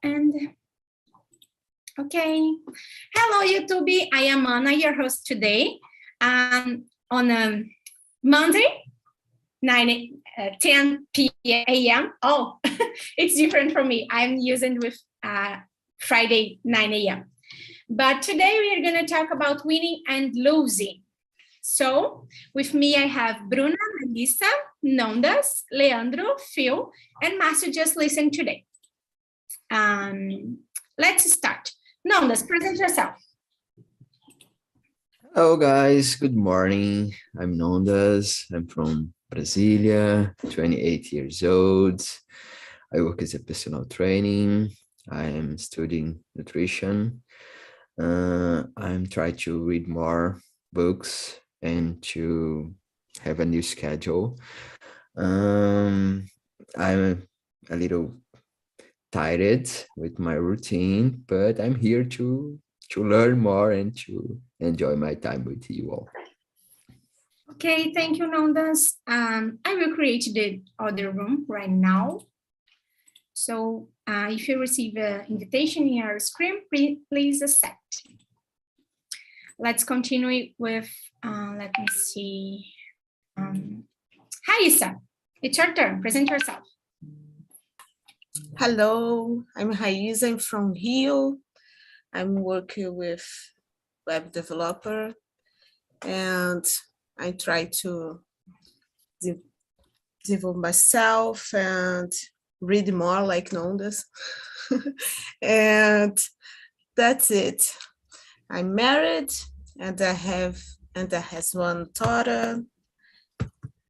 and okay. Hello, YouTube. I am Anna, your host today. On a Monday, 10 p.m. Oh, it's different for me. I'm using with Friday, 9 a.m. But today we are going to talk about winning and losing. So with me, I have Bruna, Melissa, Nondas, Leandro, Phil, and Márcio just listen today. Let's start. Nondas, present yourself. Hello guys, good morning. I'm Nondas. I'm from Brasilia, 28 years old. I work as a personal training. I am studying nutrition. I'm trying to read more books and to have a new schedule. I'm a little tired with my routine, but I'm here to learn more and to enjoy my time with you all. Okay, thank you, Nondas. I will create the other room right now. So if you receive an invitation in your screen, please accept. Let's continue with, let me see. Hi, Isa. It's your turn. Present yourself. Hello, I'm Raíza. I'm from Rio. I'm working with web developer, and I try to develop myself and read more like Nondas. And that's it. I'm married, and I has one daughter,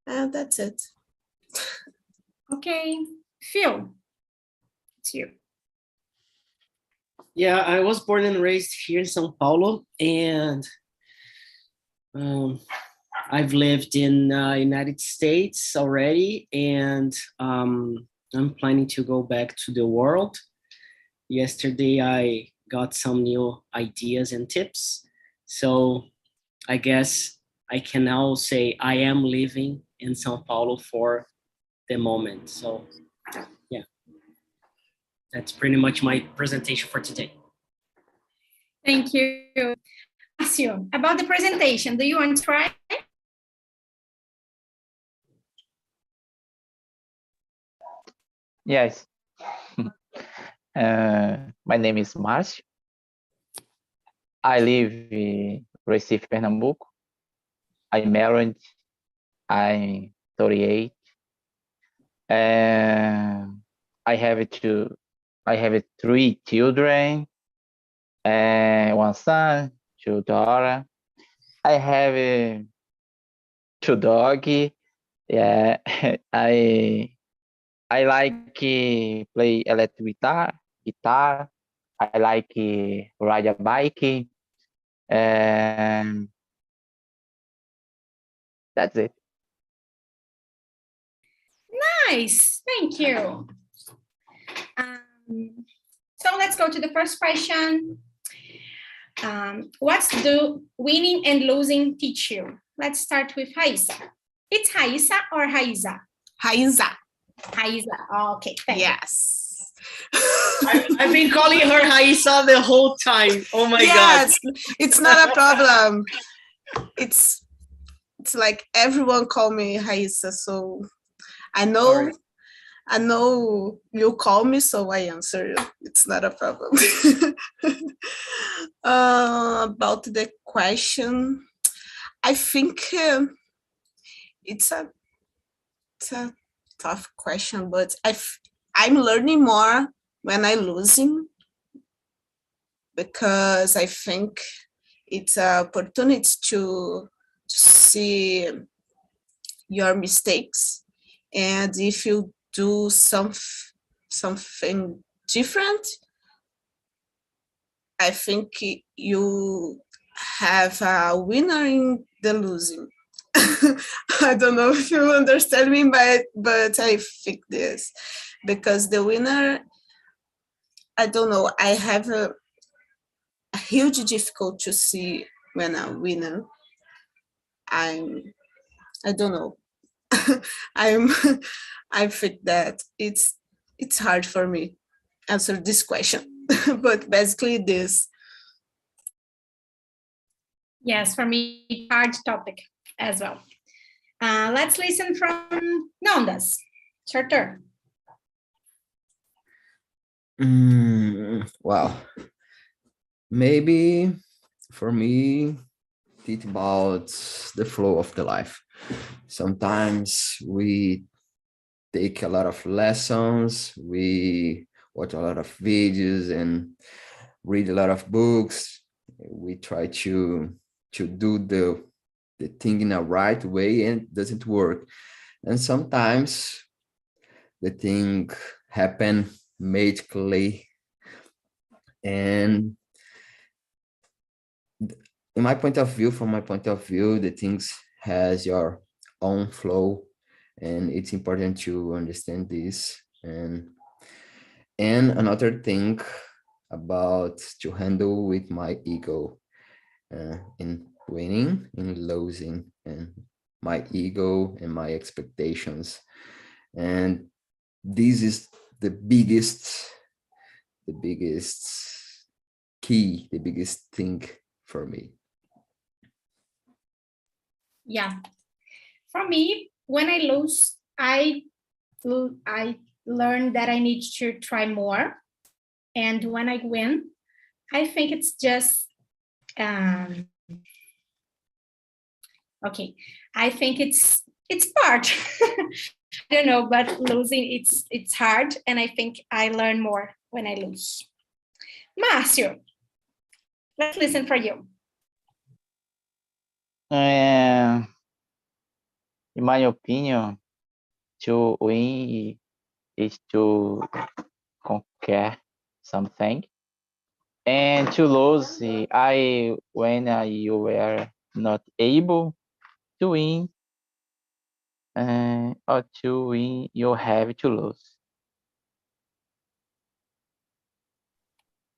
and that's it. Okay, Phil, it's you. Yeah, I was born and raised here in São Paulo, and I've lived in United States already, and I'm planning to go back to the world. Yesterday, I got some new ideas and tips, so I guess I can now say I am living in São Paulo for the moment. So, yeah. That's pretty much my presentation for today. Thank you. Márcio, about the presentation, do you want to try? Yes. My name is Márcio. I live in Recife, Pernambuco. I'm married. I'm 38. I have 3 children, one son, 2 daughters. I have 2 dogs. Yeah, I like play electric guitar. I like ride a bike, and that's it. Nice, thank you. So let's go to the first question. What do winning and losing teach you? Let's start with Raíssa. It's Raíssa or Raíza? Raíza. Raíza, okay, thank Yes. I've been calling her Raíssa the whole time. Oh my God. It's not a problem. It's like everyone call me Raíssa, so I know you call me, so I answer you. It's not a problem. About the question, I think it's a tough question, but I'm learning more when I'm losing, because I think it's an opportunity to see your mistakes, and if you do something different, I think you have a winner in the losing. I don't know if you understand me, but I think this, because the winner, I don't know, I have a huge difficulty to see when a winner. I don't know. I think that it's hard for me. answer this question, but basically this. Yes, for me, hard topic as well. Let's listen from Nondas. It's your turn. Well, maybe for me, it's about the flow of the life. Sometimes we take a lot of lessons, we watch a lot of videos and read a lot of books. We try to do the thing in a right way, and it doesn't work. And sometimes the thing happen magically. And in my point of view, from my point of view, the things has your own flow, and it's important to understand this. And another thing about to handle with my ego, in winning, in losing, and my ego and my expectations. And this is the biggest key, the biggest thing for me. Yeah. For me, when I lose, I learn that I need to try more. And when I win, I think it's just, okay, I think it's part. I don't know, but losing, it's hard. And I think I learn more when I lose. Marcio, let's listen for you. In my opinion, to win is to conquer something, and to lose, when you were not able to win, or to win, you have to lose.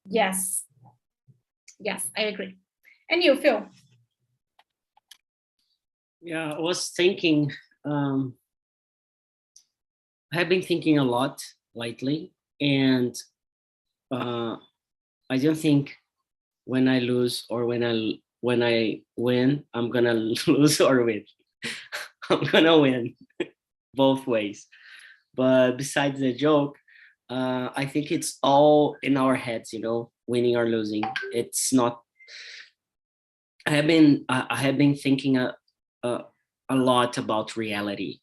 Yes, I agree. And you, Phil? Yeah, I was thinking, I have been thinking a lot lately, and I don't think when I lose or when I win, I'm gonna lose or win. I'm gonna win both ways. But besides the joke, I think it's all in our heads, winning or losing. It's not. I have been thinking a lot about reality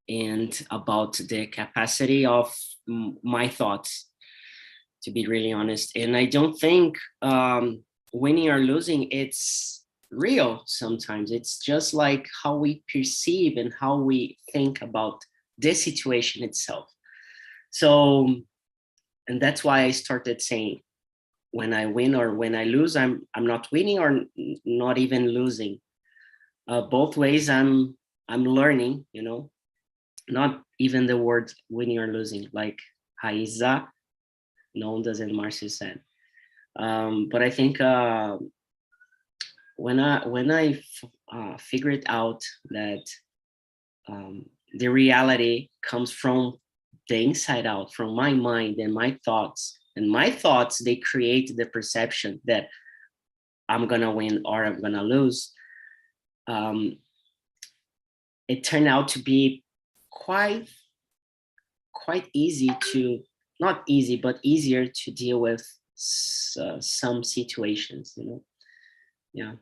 and about the capacity of my thoughts, to be really honest. And I don't think winning or losing, it's real sometimes. It's just like how we perceive and how we think about the situation itself. So, and that's why I started saying, when I win or when I lose, I'm not winning or not even losing. Both ways I'm learning, not even the word winning or losing, like Raiza, Nondas, and Marcia said. But I think when I figured out that the reality comes from the inside out, from my mind and my thoughts, they create the perception that I'm gonna win or I'm gonna lose. It turned out to be quite easy to, not easy, but easier to deal with some situations, Yeah.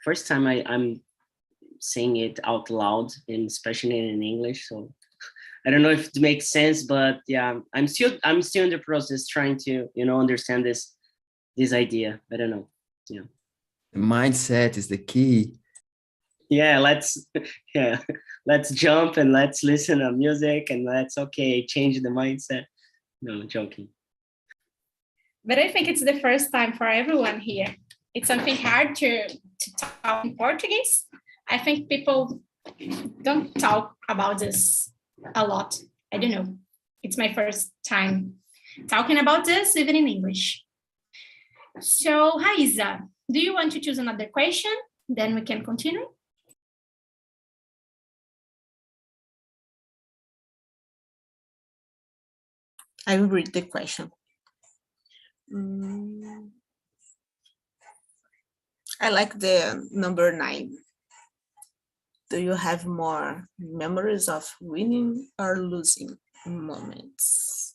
First time I'm saying it out loud, and especially in English, so I don't know if it makes sense, but yeah, I'm still in the process trying to, understand this idea. I don't know. Yeah. The mindset is the key. Yeah, let's jump and let's listen to music and let's change the mindset. No, joking. But I think it's the first time for everyone here. It's something hard to talk in Portuguese. I think people don't talk about this a lot. I don't know. It's my first time talking about this, even in English. So, Raiza, do you want to choose another question? Then we can continue. I will read the question. I like the number 9. Do you have more memories of winning or losing moments?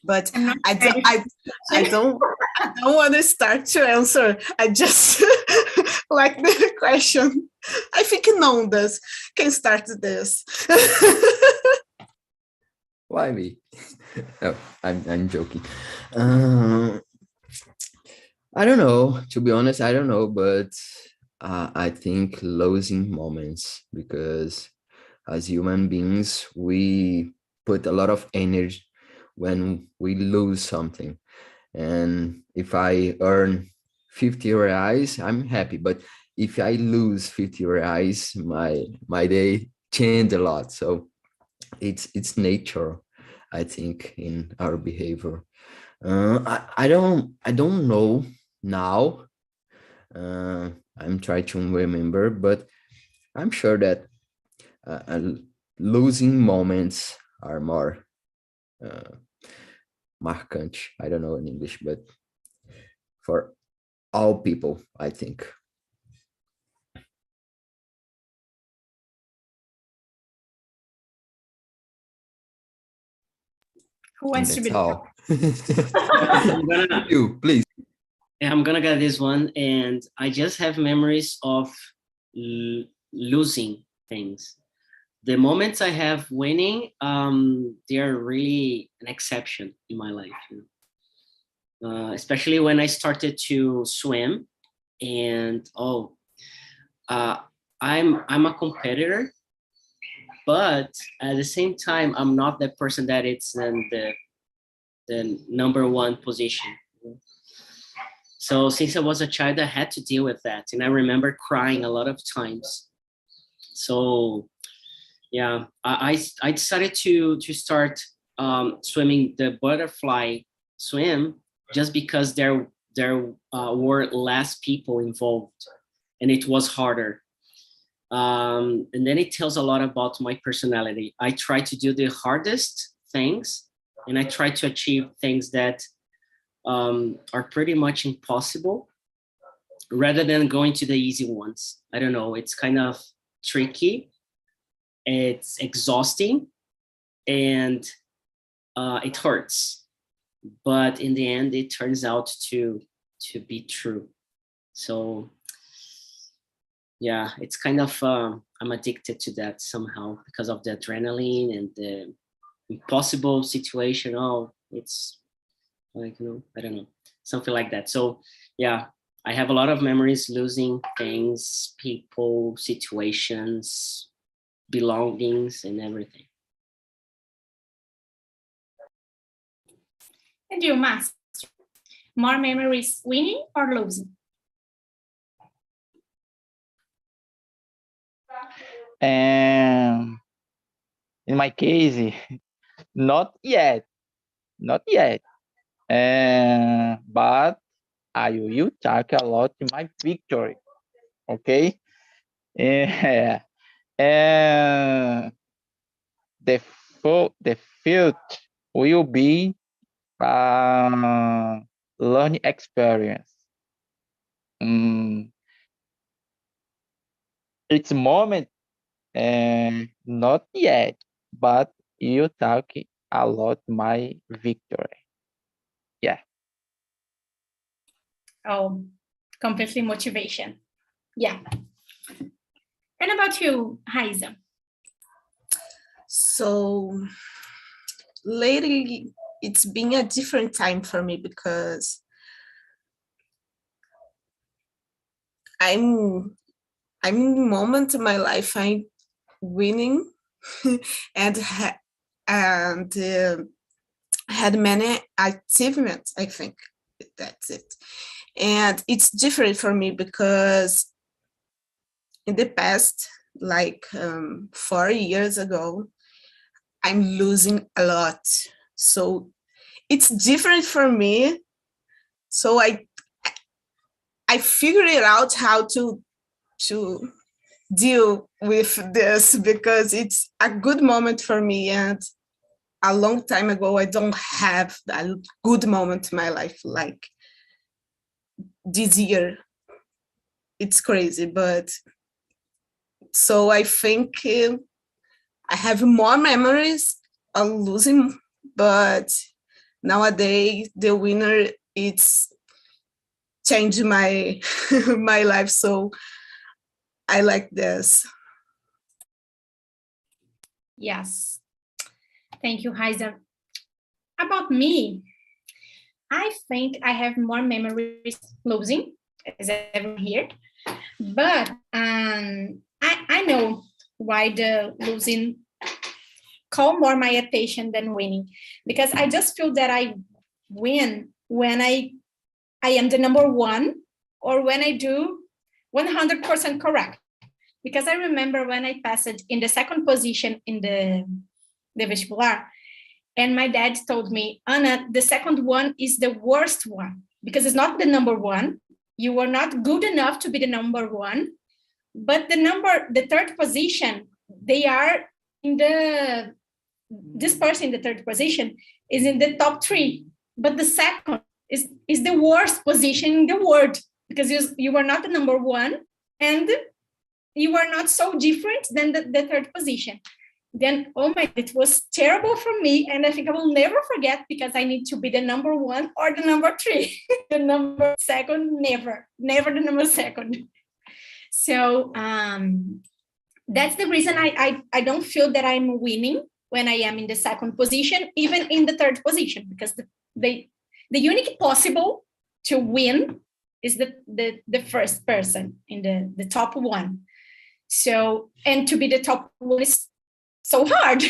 But I don't want to start to answer. I just like the question. I think Nondas can start this. Why me? No, I'm joking. I don't know. To be honest, I don't know, but I think losing moments, because as human beings, we put a lot of energy when we lose something. And if I earn 50 reais, I'm happy. But if I lose 50 reais, my day changed a lot. So it's nature, I think, in our behavior. I don't know now. I'm trying to remember, but I'm sure that losing moments are more markant. I don't know in English, but for all people, I think. Who wants to be That's all. gonna- You, please. Yeah, I'm gonna get this one, and I just have memories of losing things. The moments I have winning, they are really an exception in my life. Especially when I started to swim, and I'm a competitor, but at the same time, I'm not that person that it's in the number 1 position. So since I was a child, I had to deal with that, and I remember crying a lot of times. So yeah, I decided to start swimming the butterfly swim just because there were less people involved, and it was harder. And then it tells a lot about my personality. I try to do the hardest things, and I try to achieve things that are pretty much impossible, rather than going to the easy ones. I don't know, it's kind of tricky, it's exhausting, and it hurts, but in the end it turns out to be true. So yeah, it's kind of I'm addicted to that somehow because of the adrenaline and the impossible situation. Oh, it's like, I don't know, something like that. So yeah, I have a lot of memories losing things, people, situations, belongings, and everything. And you, Max, more memories winning or losing? And in my case, not yet, but I will talk a lot in my victory. Okay. Yeah. And the field will be learning experience. It's moment, not yet, but you talk a lot my victory. Yeah. Oh, completely motivation. Yeah. And about you, Haiza? So lately, it's been a different time for me because I'm in a moment in my life I'm winning and had many achievements. I think that's it, and it's different for me because in the past, like 4 years ago, I'm losing a lot. So it's different for me. So I figured it out how to deal with this because it's a good moment for me, and a long time ago, I don't have a good moment in my life like this year. It's crazy, but so I think I have more memories of losing, but nowadays the winner it's changed my my life. So I like this. Yes. Thank you, Heisa. About me, I think I have more memories losing, as ever here, but I know why the losing call more my attention than winning, because I just feel that I win when I am the number one, or when I do 100% correct. Because I remember when I passed in the second position in the vestibular, and my dad told me, Anna, the second one is the worst one, because it's not the number one. You were not good enough to be the number one, but the third position, they are in this person in the third position is in the top 3, but the second is the worst position in the world, because you are not the number one, and you are not so different than the third position. Then, oh my, it was terrible for me. And I think I will never forget, because I need to be the number 1 or the number 3. The number second, never the number second. So that's the reason I don't feel that I'm winning when I am in the second position, even in the third position, because the unique possible to win is the first person in the top 1. So, and to be the top 1 is so hard.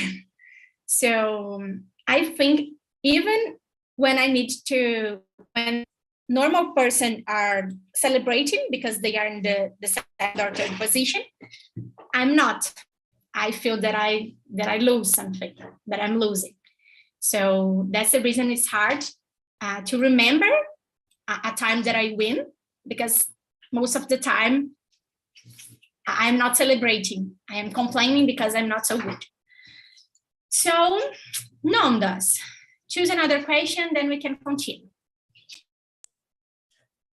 So I think even when when normal person are celebrating because they are in the second or third position, I'm not. I feel that I lose something, that I'm losing. So that's the reason it's hard to remember a time that I win, because most of the time I'm not celebrating. I am complaining because I'm not so good. So, Nondas, choose another question, then we can continue.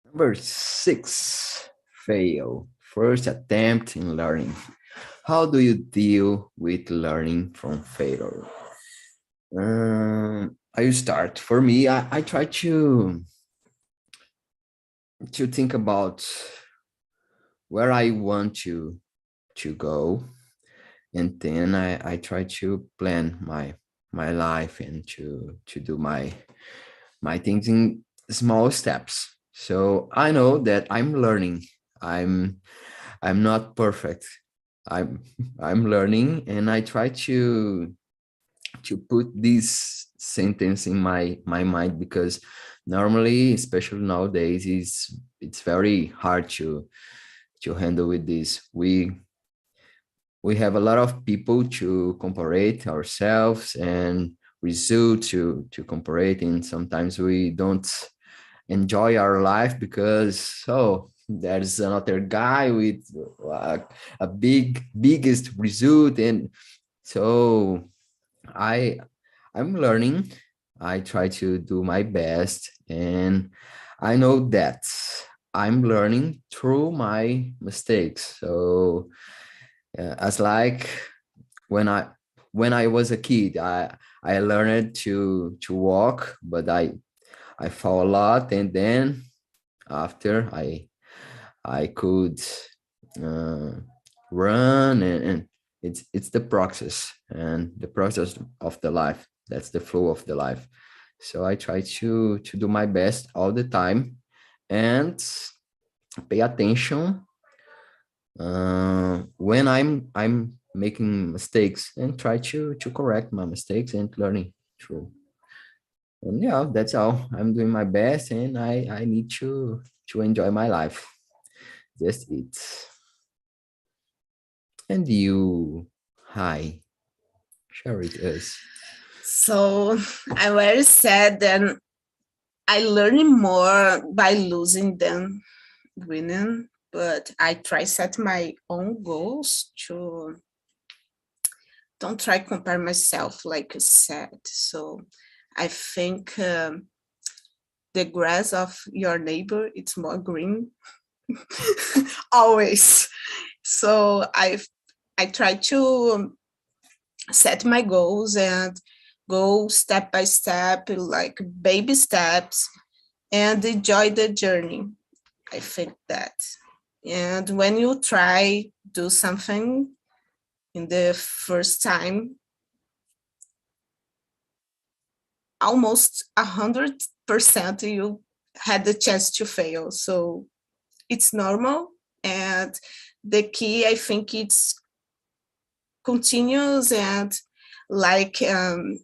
Number 6, fail. First attempt in learning. How do you deal with learning from failure? I start. For me, I try to think about where I want to go, and then I try to plan my life and to do my things in small steps. So I know that I'm learning. I'm not perfect. I'm learning, and I try to put this sentence in my mind, because normally, especially nowadays, it's very hard to handle with this. We have a lot of people to compare ourselves and result to compare, and sometimes we don't enjoy our life because there's another guy with a biggest result. And so I'm learning. I try to do my best, and I know that I'm learning through my mistakes. So as like when I was a kid, I learned to walk, but I fall a lot, and then after I could run, and it's the process, and the process of the life. That's the flow of the life. So I try to do my best all the time, and pay attention when I'm making mistakes, and try to correct my mistakes and learning through. And yeah, that's all. I'm doing my best, and I need to enjoy my life. Just it. And you, hi, share with us. So I'm very sad that I learn more by losing than winning, but I try set my own goals to don't try to compare myself, like you said. So I think the grass of your neighbor, it's more green always. So I try to set my goals and go step by step, like baby steps, and enjoy the journey. I think that. And when you try do something in the first time, almost 100% you had the chance to fail. So it's normal. And the key, I think, it's continuous and like in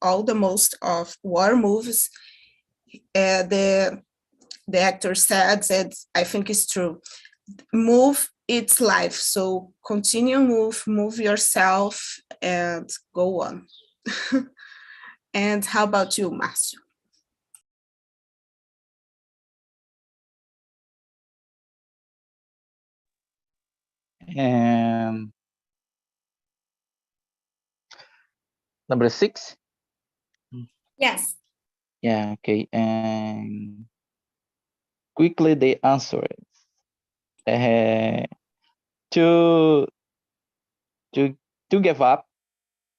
all the most of war movies, the actor said, I think it's true, move it's life. So continue move yourself and go on. And how about you, Marcio? And number 6. Yes. Yeah, okay. And quickly the answer to give up,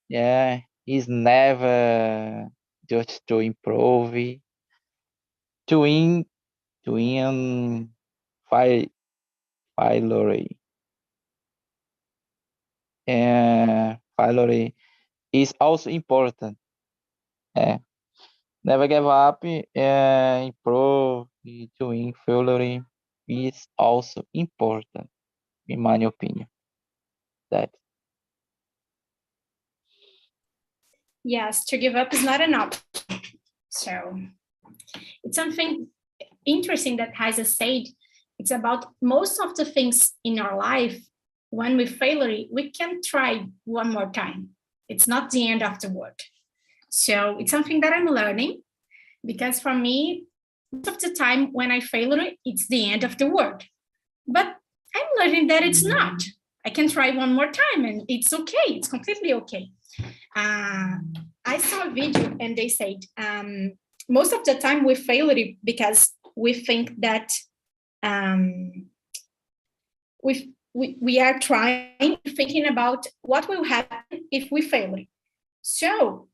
yeah, is never just to improve, to win failure. And failure is also important. Never give up, improve, to win failure is also important, in my opinion. That. Yes, to give up is not an option. So it's something interesting that Heisa said. It's about most of the things in our life. When we fail, we can try one more time. It's not the end of the world. So it's something that I'm learning, because for me, most of the time when I fail, it's the end of the world. But I'm learning that it's not. I can try one more time and it's okay. It's completely okay. I saw a video and they said, most of the time we fail because we think that we are thinking about what will happen if we fail. So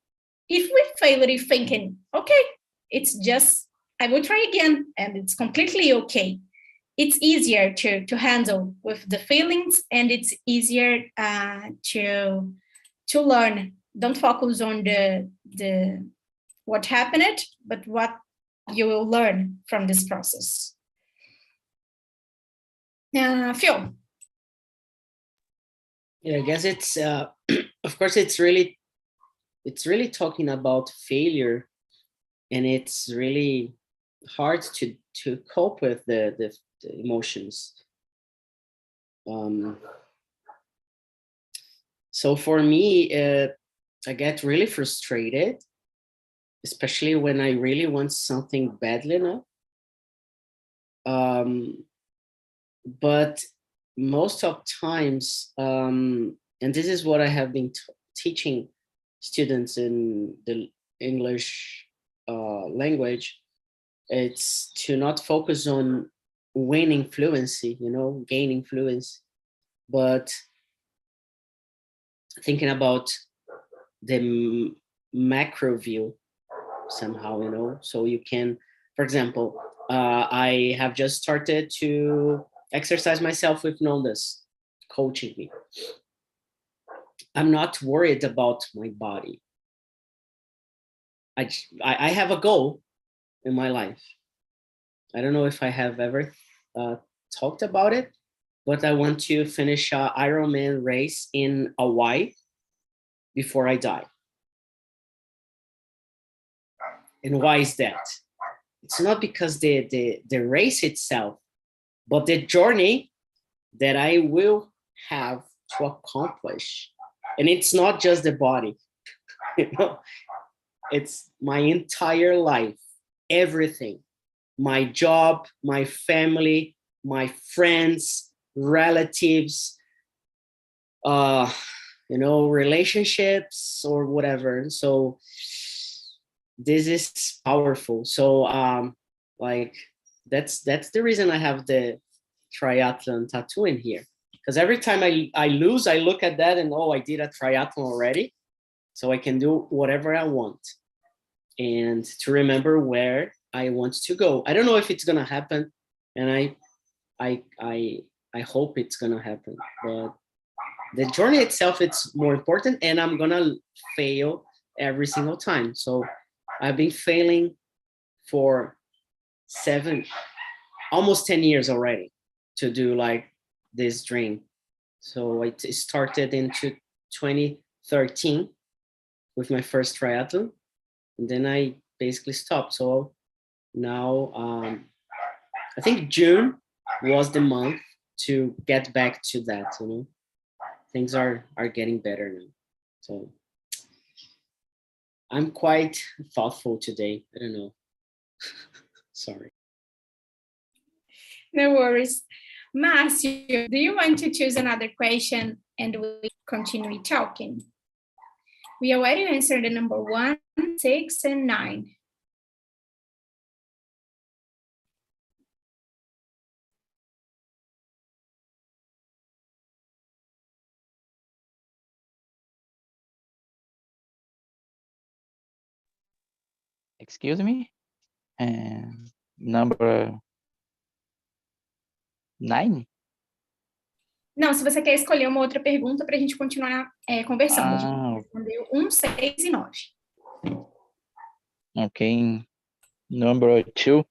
if we fail thinking, okay, it's just, I will try again and it's completely okay. It's easier to handle with the feelings, and it's easier to learn. Don't focus on the what happened, but what you will learn from this process. Phil. Yeah, I guess it's of course it's really talking about failure, and it's really hard to cope with the emotions. So for me, I get really frustrated, especially when I really want something badly enough. But most of times, and this is what I have been teaching students in the English language, it's to not focus on winning fluency, gaining fluency, but thinking about the macro view somehow, so you can, for example, I have just started to exercise myself with Nondas coaching me. I'm not worried about my body. I have a goal in my life. I don't know if I have ever talked about it, but I want to finish an Ironman race in Hawaii before I die. And why is that? It's not because the race itself, but the journey that I will have to accomplish. And it's not just the body, it's my entire life, everything, my job, my family, my friends, relatives, you know, relationships or whatever. So this is powerful. So like that's the reason I have the triathlon tattoo in here, because every time I lose, I look at that and, oh, I did a triathlon already, so I can do whatever I want, and to remember where I want to go. I don't know if it's gonna happen, and I hope it's gonna happen, but the journey itself, it's more important, and I'm gonna fail every single time. So I've been failing for almost 10 years already to do like this dream. So it started in 2013 with my first triathlon, and then I basically stopped. So now I think June was the month to get back to that, you know. Things are getting better now. So I'm quite thoughtful today. I don't know. Sorry. No worries. Marcio, do you want to choose another question and we continue talking? We already answered the number 1, 6, and 9. Excuse me? And number 9? Não, se você quer escolher uma outra pergunta para a gente continuar conversando. A gente Ah, respondeu 1, 6 e 9. okay. Number 2.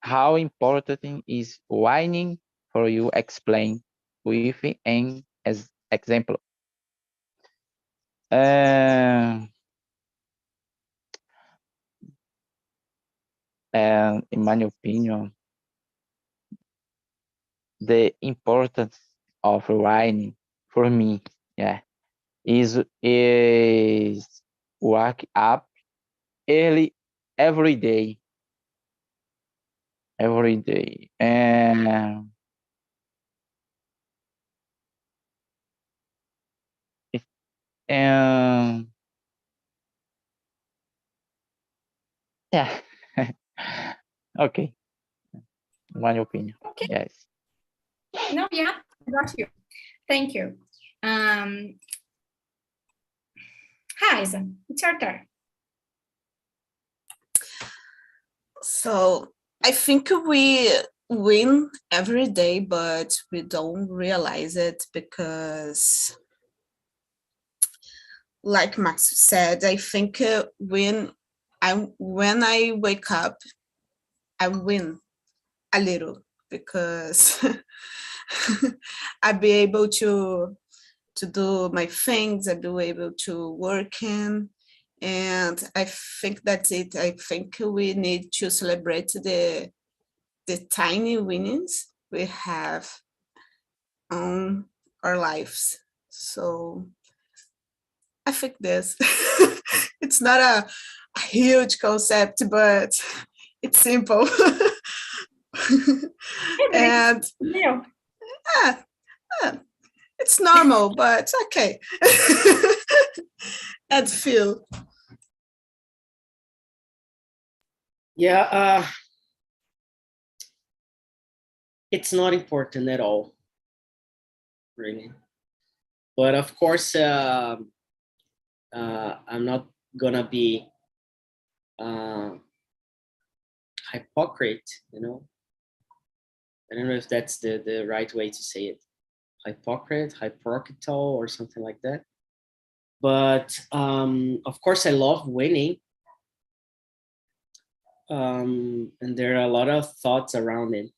How important is whining for you? Explain with an example. And in my opinion, the importance of whining for me, is wake up early every day. And yeah. Okay. My opinion. Okay. Yes. No, yeah, I got you. Thank you. Isa, it's your turn. So I think we win every day, but we don't realize it because, like Max said, I think when I wake up, I win a little because I'll be able to do my things, I'll be able to work in, and I think that's it. I think we need to celebrate the tiny winnings we have on our lives. So I think this it's not a huge concept, but it's simple. And Yeah. It's normal, but okay. And Phil. Yeah, it's not important at all, really. But of course, I'm not gonna be hypocrite, you know. I don't know if that's the right way to say it. Hypocritical, or something like that. But of course, I love winning. And there are a lot of thoughts around it.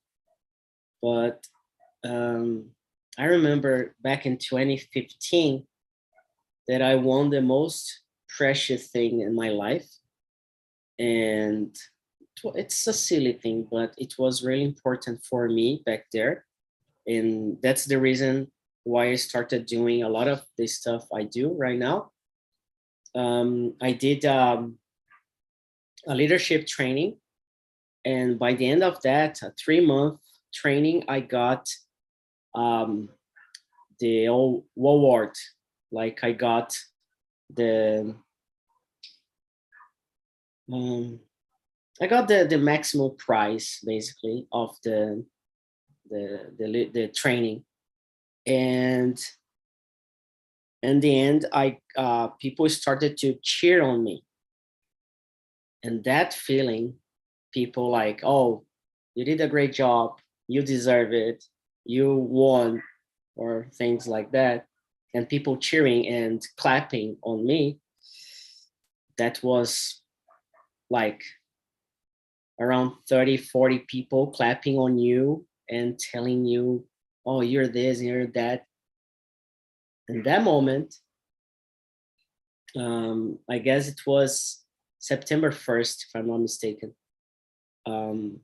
But I remember back in 2015 that I won the most precious thing in my life. And it's a silly thing, but it was really important for me back there. And that's the reason why I started doing a lot of the stuff I do right now. I did a leadership training, and by the end of that, a 3-month training, I got the award. Like I got the maximum prize basically of the training, and in the end, people started to cheer on me, and that feeling, people like, oh, you did a great job, you deserve it, you won, or things like that, and people cheering and clapping on me. That was like around 30-40 people clapping on you and telling you, oh, you're this, you're that. In that moment, I guess it was September 1st, if I'm not mistaken. The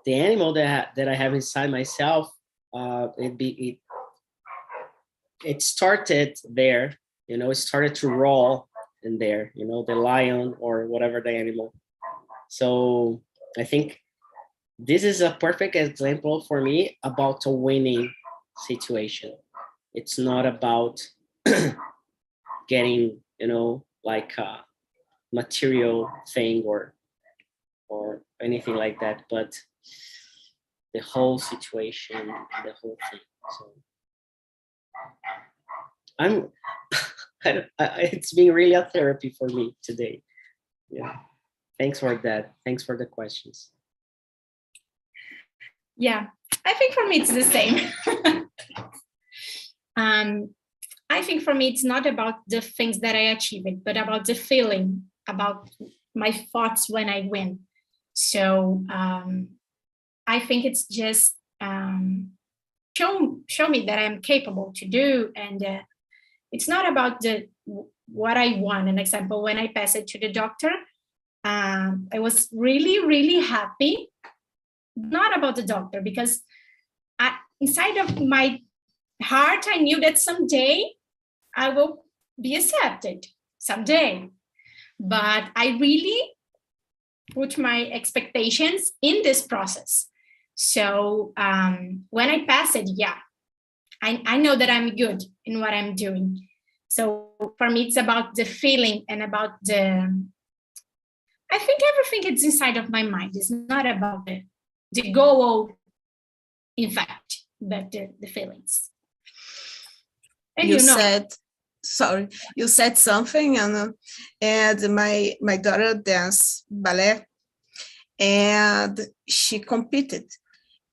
animal that I have inside myself, it started there. It started to roll in there. The lion or whatever the animal. So I think this is a perfect example for me about a winning situation. It's not about getting, like a material thing or anything like that, but the whole situation, the whole thing. So it's been really a therapy for me today. Yeah. Thanks for that. Thanks for the questions. Yeah, I think for me it's the same. I think for me it's not about the things that I achieved, but about the feeling, about my thoughts when I win. So I think it's just show me that I'm capable to do, and it's not about what I won. An example, when I passed it to the doctor, I was really, really happy. Not about the doctor, because inside of my heart, I knew that someday I will be accepted, someday. But I really put my expectations in this process. So when I pass it, I know that I'm good in what I'm doing. So for me, it's about the feeling and about I think everything is inside of my mind. It's not about the goal, in fact, but the feelings. And you said something, and my daughter danced ballet, and she competed,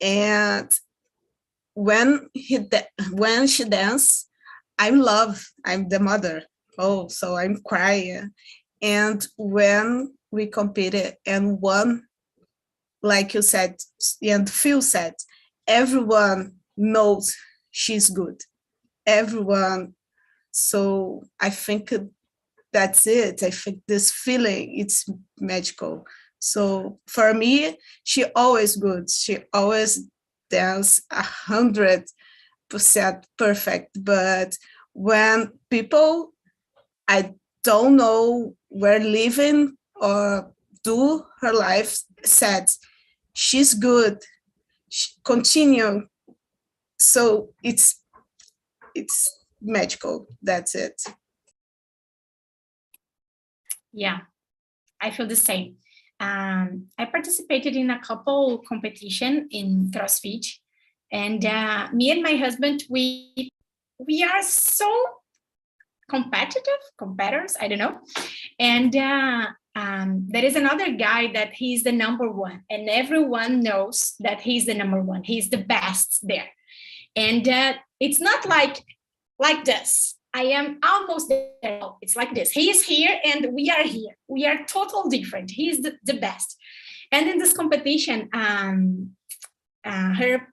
and when she danced, I'm the mother. Oh, so I'm crying. And when we competed and won, like you said, and Phil said, everyone knows she's good. Everyone. So I think that's it. I think this feeling, it's magical. So for me, she always good. She always dance 100% perfect. But when people I don't know where living or do her life said, she's good, continue. So it's magical. That's it. Yeah, I feel the same. I participated in a couple competition in CrossFit, and me and my husband, we are so competitors, I don't know. And there is another guy that he's the number one, and everyone knows that he's the number one. He's the best there. And it's not like this. I am almost there. It's like this. He is here and we are here. We are totally different. He is the best. And in this competition,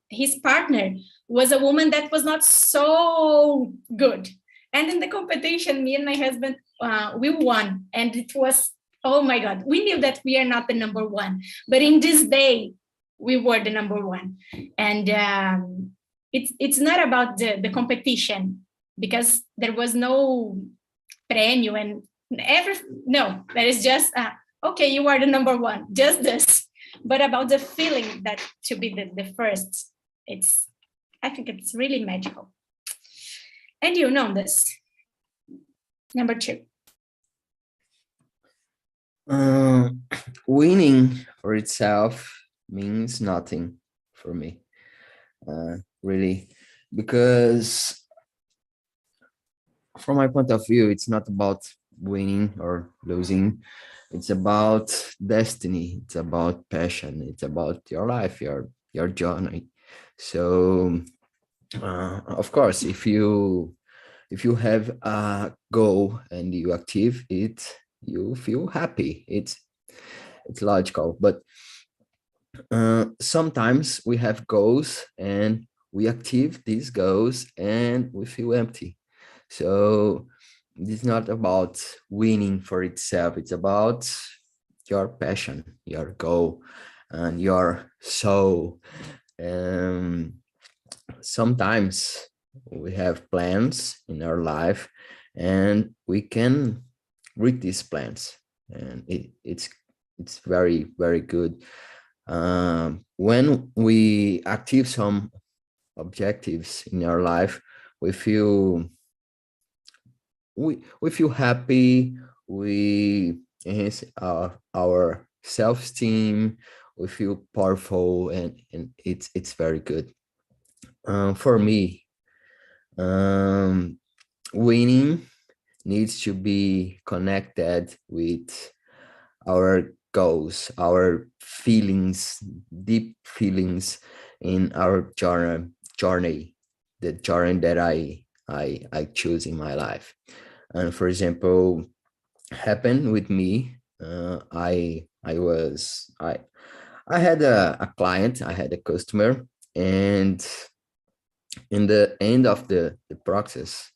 his partner was a woman that was not so good. And in the competition, me and my husband, we won. And it was, oh my God, we knew that we are not the number one. But in this day, we were the number one. And it's not about the competition, because there was no premium and no, there is just, okay, you are the number one, just this. But about the feeling that to be the first, I think it's really magical. And you know this. Number 2. Winning for itself means nothing for me, really, because from my point of view, it's not about winning or losing. It's about destiny. It's about passion. It's about your life, your journey. So, of course, if you have a goal and you achieve it, you feel happy. It's logical, but sometimes we have goals and we achieve these goals and we feel empty. So it's not about winning for itself. It's about your passion, your goal, and your soul. Sometimes we have plans in our life and we can reach these plans, and it's very, very good. When we achieve some objectives in our life, we feel happy. We enhance our self-esteem. We feel powerful, and it's very good. For me, winning needs to be connected with our goals, our feelings, deep feelings in our journey, the journey that I choose in my life. And for example, happened with me. I had a client, I had a customer, and in the end of the process,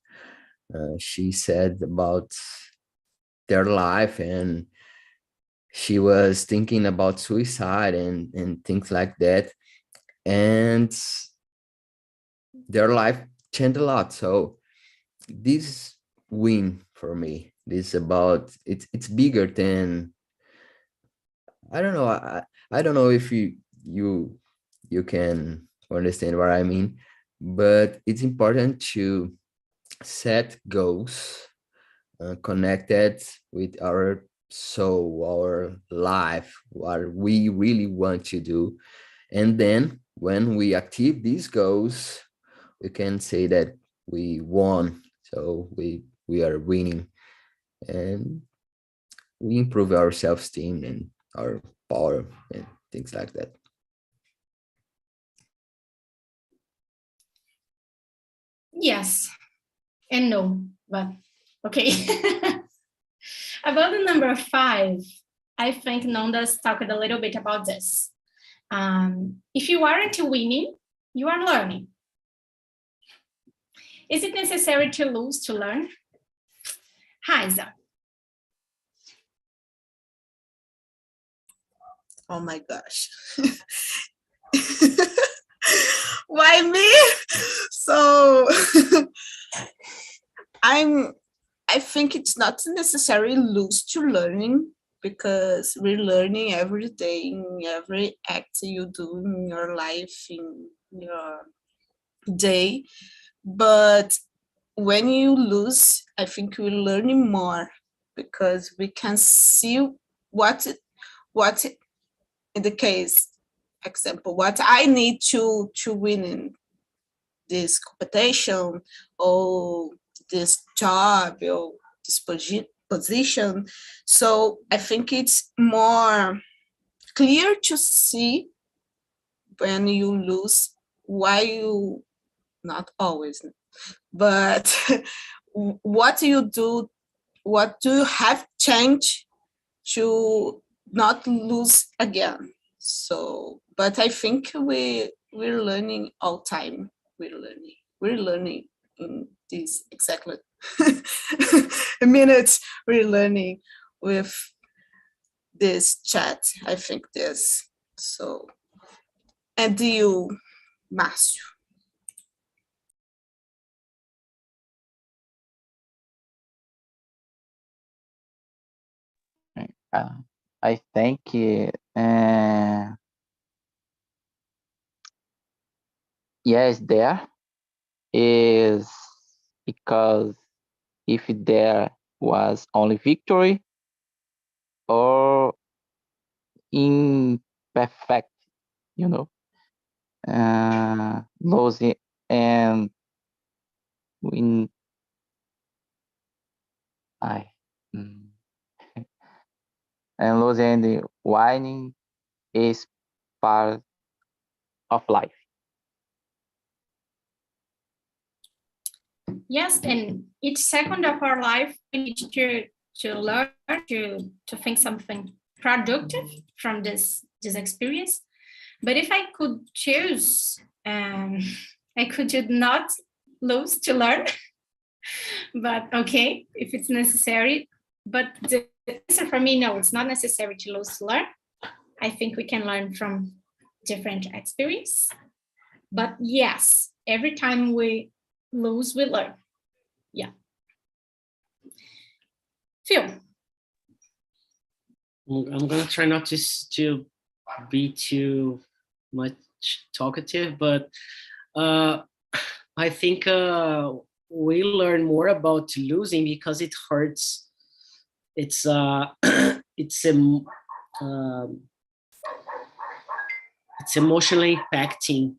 she said about their life, and she was thinking about suicide and things like that, and their life changed a lot. So this win for me, this about it's bigger than, I don't know, I don't know if you can understand what I mean, but it's important to set goals connected with our soul, our life, what we really want to do. And then when we achieve these goals, we can say that we won. So we are winning, and we improve our self-esteem and our power and things like that. Yes and no, but okay. About the number 5, I think Nondas talked a little bit about this. If you aren't winning, you are learning. Is it necessary to lose to learn? Haisa. Oh my gosh. Why me? So I think it's not necessarily lose to learning, because we're learning every day in every act you do in your life, in your day. But when you lose, I think we're learning more, because we can see what in the case example, what I need to win in this competition, or this job, or this position. So I think it's more clear to see when you lose why you, not always, but what you do, what do you have changed to not lose again. So, but I think we're learning all time. We're learning in these exactly minutes. We're learning with this chat. I think this. So, and you, Márcio? I think And yes, there is because if there was only victory or imperfect, losing and win. I and losing and winning is part of life. Yes, and each second of our life, we need to learn to think something productive from this experience. But if I could choose, I could not lose to learn. But okay, if it's necessary. But the answer for me, no, it's not necessary to lose to learn. I think we can learn from different experience. But yes, every time we lose, we learn. Yeah. Phil. I'm gonna try not to be too much talkative, but I think we learn more about losing because it hurts. It's it's emotionally impacting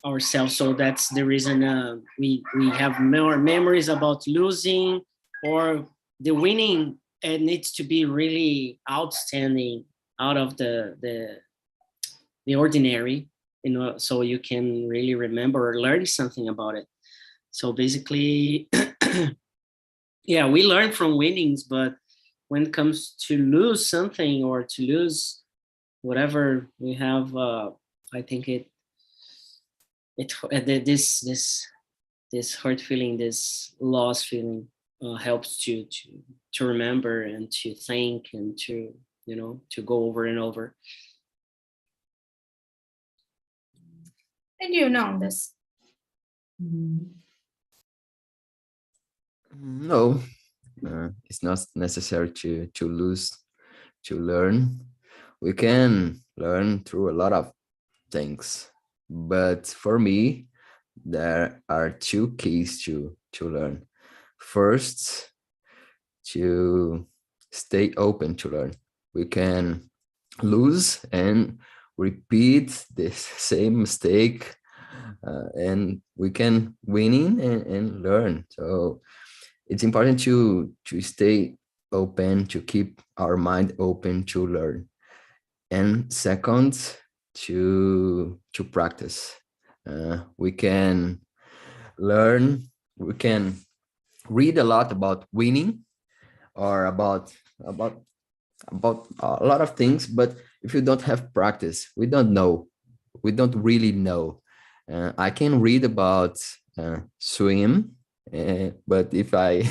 ourselves, so that's the reason we have more memories about losing, or the winning. It needs to be really outstanding, out of the ordinary, so you can really remember or learn something about it. So basically, yeah, we learn from winnings, but when it comes to lose something or to lose whatever we have, I think this hurt feeling, this loss feeling, helps to remember and to think and to to go over and over. And you know this. No, it's not necessary to lose to learn. We can learn through a lot of things, but for me, there are two keys to learn. First, to stay open to learn. We can lose and repeat this same mistake, and we can winning and learn. So it's important to stay open, to keep our mind open to learn. And second, to practice. We can learn, we can read a lot about winning or about a lot of things, but if you don't have practice, we don't know. We don't really know. I can read about swim, but if I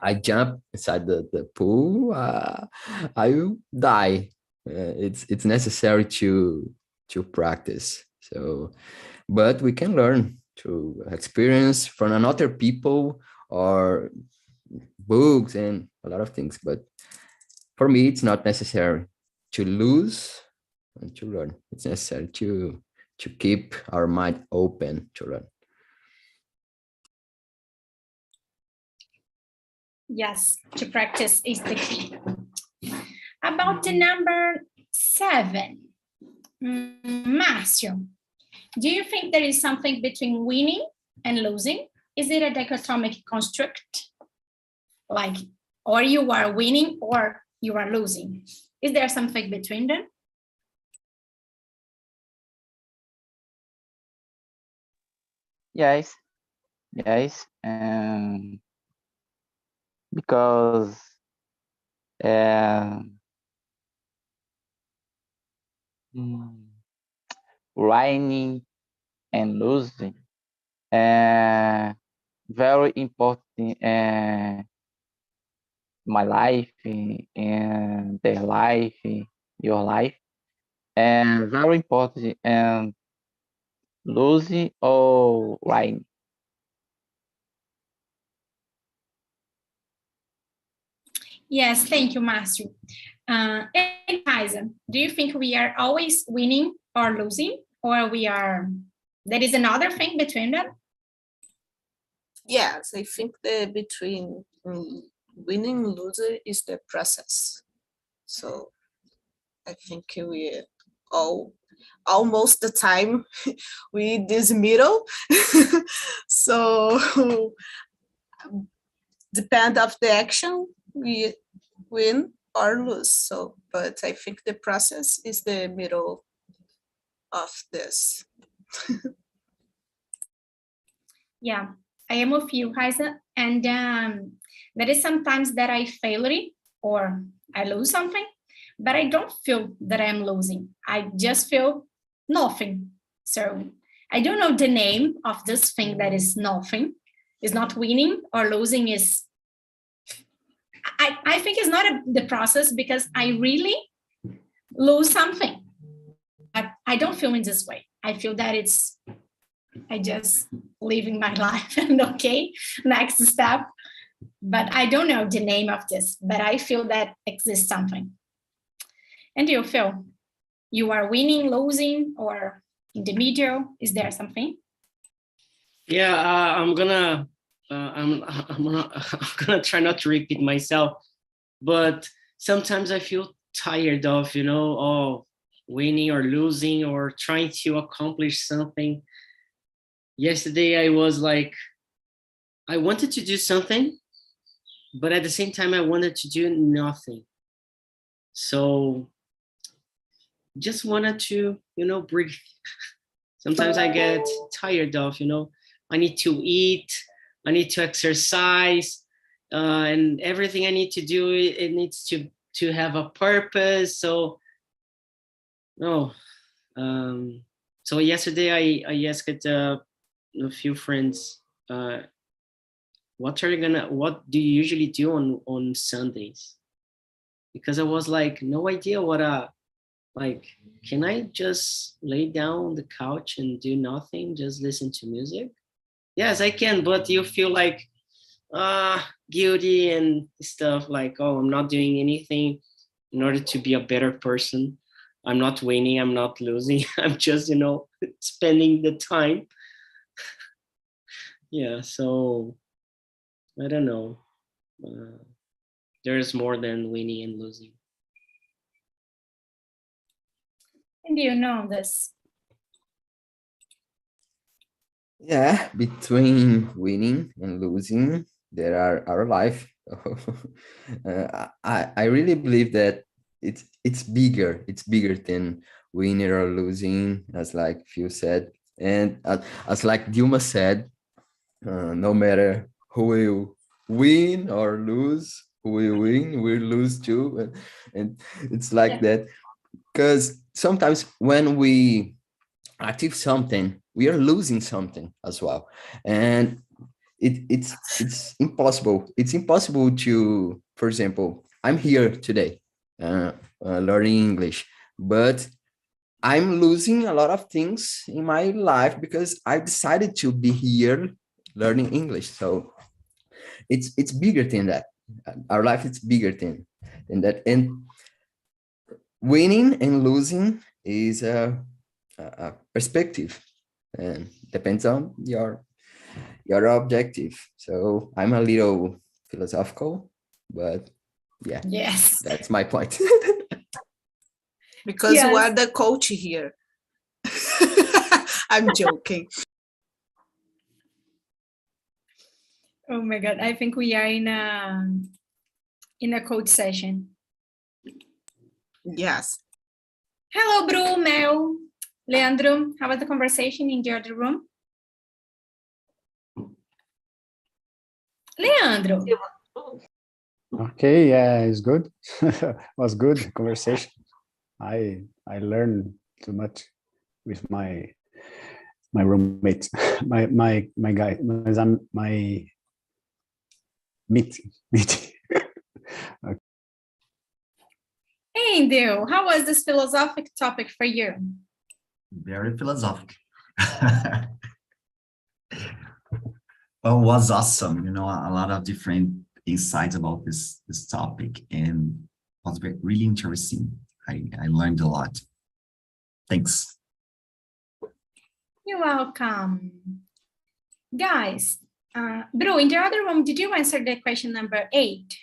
I jump inside the pool, I will die. It's necessary to practice. So, but we can learn through experience from another people or books and a lot of things. But for me, it's not necessary to lose and to learn. It's necessary to keep our mind open to learn. Yes, to practice is the key. About the number 7, Márcio, do you think there is something between winning and losing? Is it a dichotomic construct? Like, or you are winning or you are losing? Is there something between them? Yes, because winning and losing very important my life and their life, your life, and very important and losing or winning. Yes, thank you, Master. And Kaisa, do you think we are always winning or losing, or there is another thing between them? Yes, I think the between winning and losing is the process. So I think we all almost the time we this middle. So depend of the action, we win or lose. So, but I think the process is the middle of this. Yeah, I am with you, Kaisa. And there is sometimes that I fail it or I lose something, but I don't feel that I'm losing. I just feel nothing. So I don't know the name of this thing that is nothing. Is not winning or losing is, I think it's not the process because I really lose something. But I don't feel in this way. I feel that I just living my life and okay, next step. But I don't know the name of this, but I feel that exists something. And you feel you are winning, losing, or in the middle? Is there something? Yeah, I'm gonna try not to repeat myself, but sometimes I feel tired of, winning or losing or trying to accomplish something. Yesterday I was like, I wanted to do something, but at the same time I wanted to do nothing. So just wanted to, breathe. Sometimes I get tired of, I need to eat, I need to exercise, and everything I need to do, it needs to have a purpose. So no. So yesterday I asked a few friends, what do you usually do on Sundays? Because I was like, no idea can I just lay down on the couch and do nothing, just listen to music? Yes, I can, but you feel like guilty and stuff, like, oh, I'm not doing anything in order to be a better person. I'm not winning, I'm not losing. I'm just, spending the time. Yeah, so I don't know. There's more than winning and losing. And you know this. Yeah, between winning and losing, there are our life. I really believe that it's bigger. It's bigger than winning or losing, as like Phil said, and as like Dilma said, no matter who will win or lose, who will win, will lose too, and it's like that. Because sometimes when we achieve something, we are losing something as well, and it's impossible. It's impossible to, for example, I'm here today learning English, but I'm losing a lot of things in my life because I decided to be here learning English. So it's bigger than that. Our life is bigger than that, and winning and losing is a perspective, and depends on your objective. So I'm a little philosophical, but yeah, Yes, that's my point. Because Yes. you are the coach here. I'm joking. Oh my God, I think we are in a coach session. Yes. Hello, Bru, Mel, Leandro. How was the conversation in the other room? Leandro. Okay, yeah, it's good. Was good conversation. I learned too much with my roommate, my guy, my meeting. Okay. Hey, Dale, how was this philosophic topic for you? Very philosophic. Well, it was awesome. A lot of different insights about this topic, and it was really interesting. I learned a lot. Thanks. You're welcome. Guys, Bru, in the other room, did you answer the question number 8?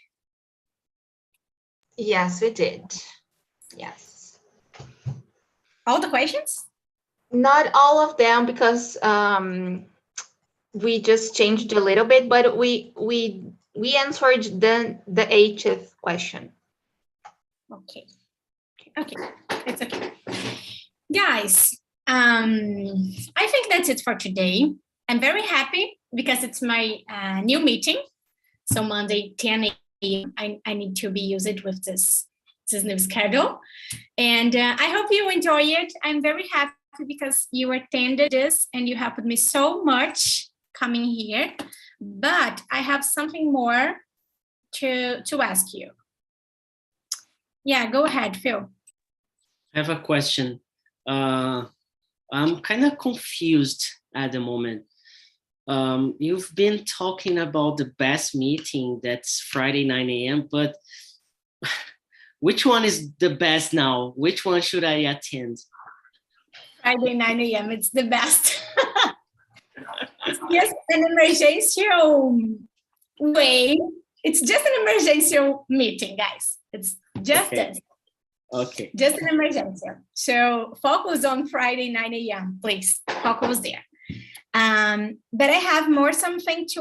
Yes, we did. Yes. All the questions? Not all of them, because we just changed a little bit, but we answered the 8th question. Okay. Okay, it's okay. Guys, I think that's it for today. I'm very happy because it's my new meeting. So Monday, 10 a.m., I need to be used with this new schedule. And I hope you enjoy it. I'm very happy because you attended this and you helped me so much coming here. But I have something more to ask you. Yeah, go ahead, Phil. I have a question. I'm kind of confused at the moment. You've been talking about the best meeting, that's Friday 9 a.m., but which one is the best now? Which one should I attend? Friday 9 a.m., it's the best. It's just an emergency way. It's just an emergency meeting, guys. It's just Okay. this. Okay. Just an emergency. So focus on Friday 9 a.m., please. Focus there. But I have something to